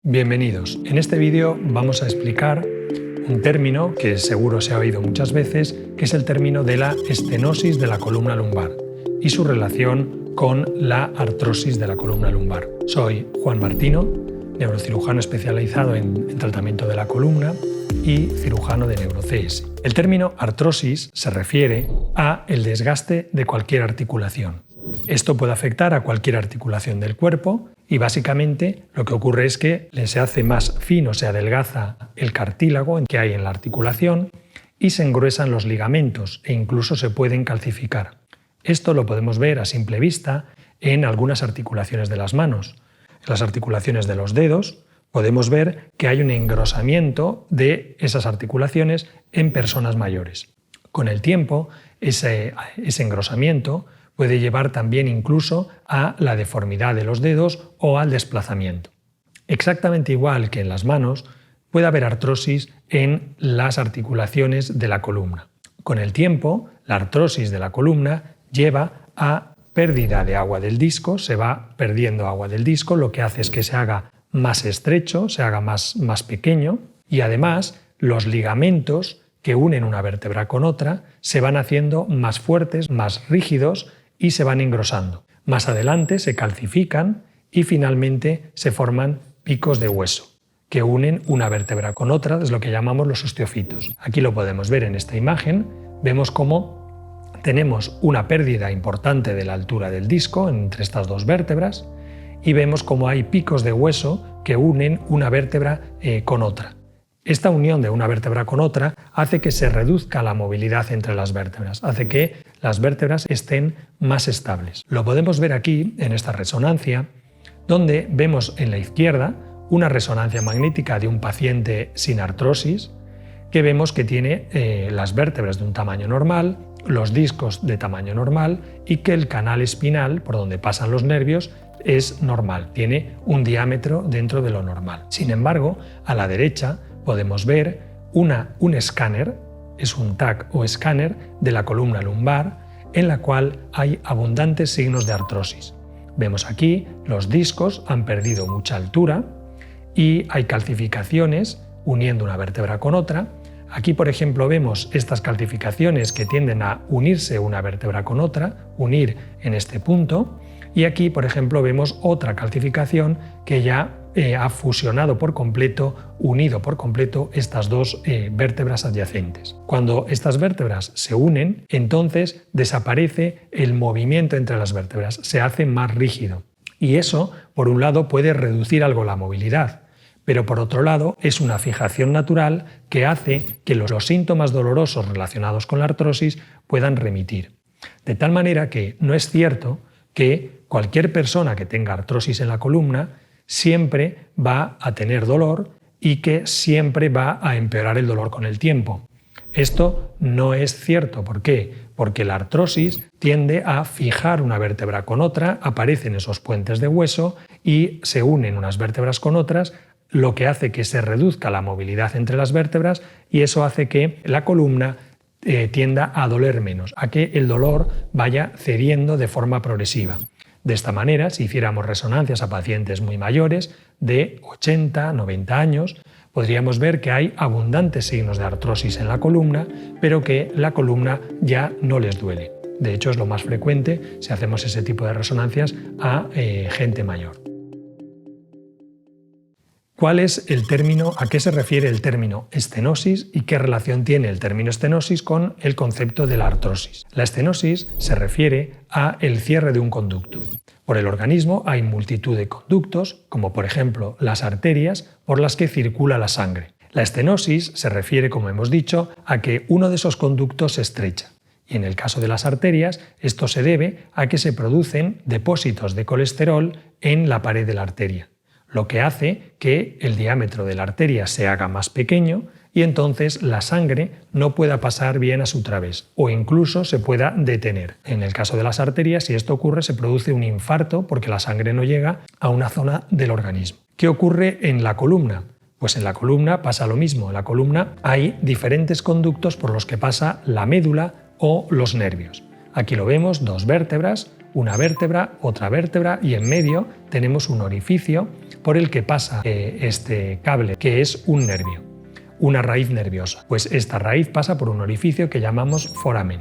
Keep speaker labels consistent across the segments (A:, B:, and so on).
A: Bienvenidos. En este vídeo vamos a explicar un término que seguro se ha oído muchas veces, que es el término de la estenosis de la columna lumbar y su relación con la artrosis de la columna lumbar. Soy Juan Martino, neurocirujano especializado en tratamiento de la columna y cirujano de neuro-CS. El término artrosis se refiere a el desgaste de cualquier articulación. Esto puede afectar a cualquier articulación del cuerpo y básicamente lo que ocurre es que se hace más fino, se adelgaza el cartílago que hay en la articulación y se engruesan los ligamentos e incluso se pueden calcificar. Esto lo podemos ver a simple vista en algunas articulaciones de las manos. En las articulaciones de los dedos podemos ver que hay un engrosamiento de esas articulaciones en personas mayores. Con el tiempo, ese engrosamiento puede llevar también incluso a la deformidad de los dedos o al desplazamiento. Exactamente igual que en las manos, puede haber artrosis en las articulaciones de la columna. Con el tiempo, la artrosis de la columna lleva a pérdida de agua del disco, se va perdiendo agua del disco, lo que hace es que se haga más estrecho, se haga más pequeño y además los ligamentos que unen una vértebra con otra se van haciendo más fuertes, más rígidos y se van engrosando. Más adelante se calcifican y finalmente se forman picos de hueso que unen una vértebra con otra, es lo que llamamos los osteofitos. Aquí lo podemos ver en esta imagen, vemos cómo tenemos una pérdida importante de la altura del disco entre estas dos vértebras y vemos cómo hay picos de hueso que unen una vértebra con otra. Esta unión de una vértebra con otra hace que se reduzca la movilidad entre las vértebras, hace que las vértebras estén más estables. Lo podemos ver aquí en esta resonancia, donde vemos en la izquierda una resonancia magnética de un paciente sin artrosis, que vemos que tiene las vértebras de un tamaño normal, los discos de tamaño normal y que el canal espinal, por donde pasan los nervios, es normal, tiene un diámetro dentro de lo normal. Sin embargo, a la derecha podemos ver un escáner, es un TAC o escáner de la columna lumbar en la cual hay abundantes signos de artrosis. Vemos aquí los discos han perdido mucha altura y hay calcificaciones uniendo una vértebra con otra. Aquí, por ejemplo, vemos estas calcificaciones que tienden a unirse una vértebra con otra, unir en este punto. Y aquí, por ejemplo, vemos otra calcificación que ya ha fusionado por completo, unido por completo estas dos vértebras adyacentes. Cuando estas vértebras se unen, entonces desaparece el movimiento entre las vértebras, se hace más rígido. Y eso, por un lado, puede reducir algo la movilidad, pero por otro lado es una fijación natural que hace que los síntomas dolorosos relacionados con la artrosis puedan remitir. De tal manera que no es cierto que cualquier persona que tenga artrosis en la columna siempre va a tener dolor y que siempre va a empeorar el dolor con el tiempo. Esto no es cierto. ¿Por qué? Porque la artrosis tiende a fijar una vértebra con otra, aparecen esos puentes de hueso y se unen unas vértebras con otras, lo que hace que se reduzca la movilidad entre las vértebras y eso hace que la columna tienda a doler menos, a que el dolor vaya cediendo de forma progresiva. De esta manera, si hiciéramos resonancias a pacientes muy mayores, de 80, 90 años, podríamos ver que hay abundantes signos de artrosis en la columna, pero que la columna ya no les duele. De hecho, es lo más frecuente si hacemos ese tipo de resonancias a gente mayor. ¿Cuál es el término, a qué se refiere el término estenosis y qué relación tiene el término estenosis con el concepto de la artrosis? La estenosis se refiere a el cierre de un conducto. Por el organismo hay multitud de conductos, como por ejemplo las arterias por las que circula la sangre. La estenosis se refiere, como hemos dicho, a que uno de esos conductos se estrecha. Y en el caso de las arterias, esto se debe a que se producen depósitos de colesterol en la pared de la arteria, lo que hace que el diámetro de la arteria se haga más pequeño y entonces la sangre no pueda pasar bien a su través o incluso se pueda detener. En el caso de las arterias, si esto ocurre, se produce un infarto porque la sangre no llega a una zona del organismo. ¿Qué ocurre en la columna? Pues en la columna pasa lo mismo. En la columna hay diferentes conductos por los que pasa la médula o los nervios. Aquí lo vemos, dos vértebras, una vértebra, otra vértebra y en medio tenemos un orificio por el que pasa este cable, que es un nervio, una raíz nerviosa. Pues esta raíz pasa por un orificio que llamamos foramen.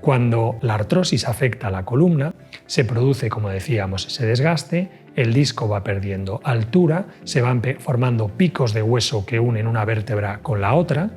A: Cuando la artrosis afecta a la columna, se produce, como decíamos, ese desgaste, el disco va perdiendo altura, se van formando picos de hueso que unen una vértebra con la otra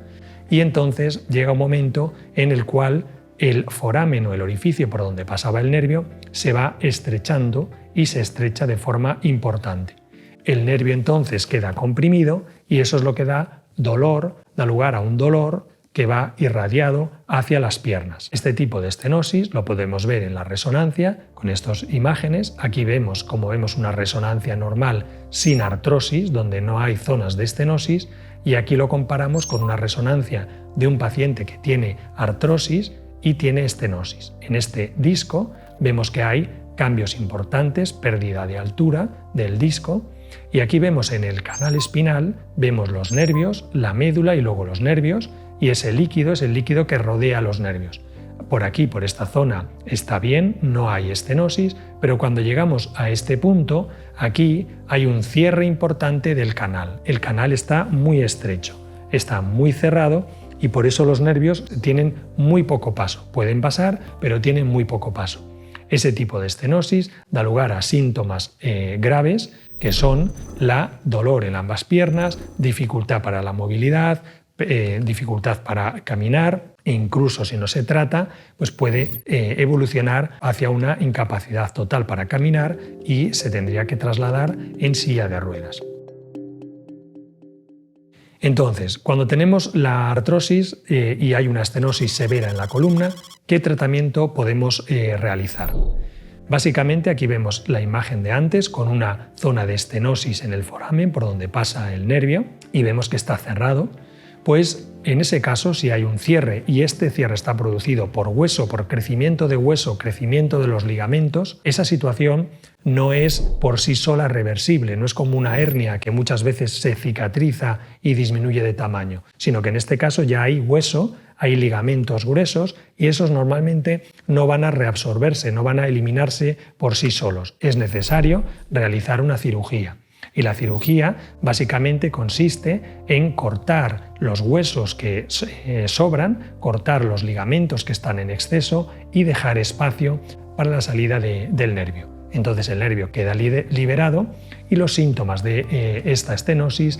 A: y entonces llega un momento en el cual el foramen o el orificio por donde pasaba el nervio se va estrechando y se estrecha de forma importante. El nervio entonces queda comprimido y eso es lo que da dolor, da lugar a un dolor que va irradiado hacia las piernas. Este tipo de estenosis lo podemos ver en la resonancia con estas imágenes. Aquí vemos como vemos una resonancia normal sin artrosis, donde no hay zonas de estenosis, y aquí lo comparamos con una resonancia de un paciente que tiene artrosis y tiene estenosis. En este disco vemos que hay cambios importantes, pérdida de altura del disco, y aquí vemos en el canal espinal, vemos los nervios, la médula y luego los nervios, y ese líquido es el líquido que rodea los nervios. Por aquí, por esta zona, está bien, no hay estenosis, pero cuando llegamos a este punto, aquí hay un cierre importante del canal. El canal está muy estrecho, está muy cerrado y por eso los nervios tienen muy poco paso. Pueden pasar, pero tienen muy poco paso. Ese tipo de estenosis da lugar a síntomas graves, que son la dolor en ambas piernas, dificultad para la movilidad, dificultad para caminar e incluso si no se trata, pues puede evolucionar hacia una incapacidad total para caminar y se tendría que trasladar en silla de ruedas. Entonces, cuando tenemos la artrosis y hay una estenosis severa en la columna, ¿qué tratamiento podemos realizar? Básicamente aquí vemos la imagen de antes con una zona de estenosis en el foramen por donde pasa el nervio y vemos que está cerrado. Pues en ese caso, si hay un cierre y este cierre está producido por hueso, por crecimiento de hueso, crecimiento de los ligamentos, esa situación no es por sí sola reversible, no es como una hernia que muchas veces se cicatriza y disminuye de tamaño, sino que en este caso ya hay hueso, hay ligamentos gruesos y esos normalmente no van a reabsorberse, no van a eliminarse por sí solos. Es necesario realizar una cirugía. Y la cirugía básicamente consiste en cortar los huesos que sobran, cortar los ligamentos que están en exceso y dejar espacio para la salida del nervio. Entonces el nervio queda liberado y los síntomas de esta estenosis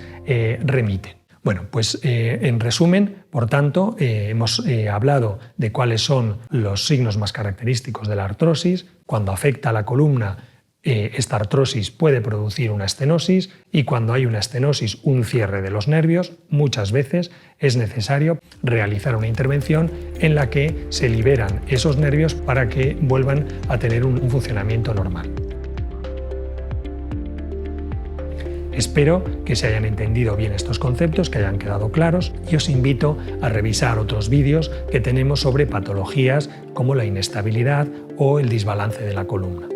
A: remiten. Bueno, pues en resumen, por tanto, hemos hablado de cuáles son los signos más característicos de la artrosis. Cuando afecta a la columna, esta artrosis puede producir una estenosis y cuando hay una estenosis, un cierre de los nervios, muchas veces es necesario realizar una intervención en la que se liberan esos nervios para que vuelvan a tener un funcionamiento normal. Espero que se hayan entendido bien estos conceptos, que hayan quedado claros y os invito a revisar otros vídeos que tenemos sobre patologías como la inestabilidad o el desbalance de la columna.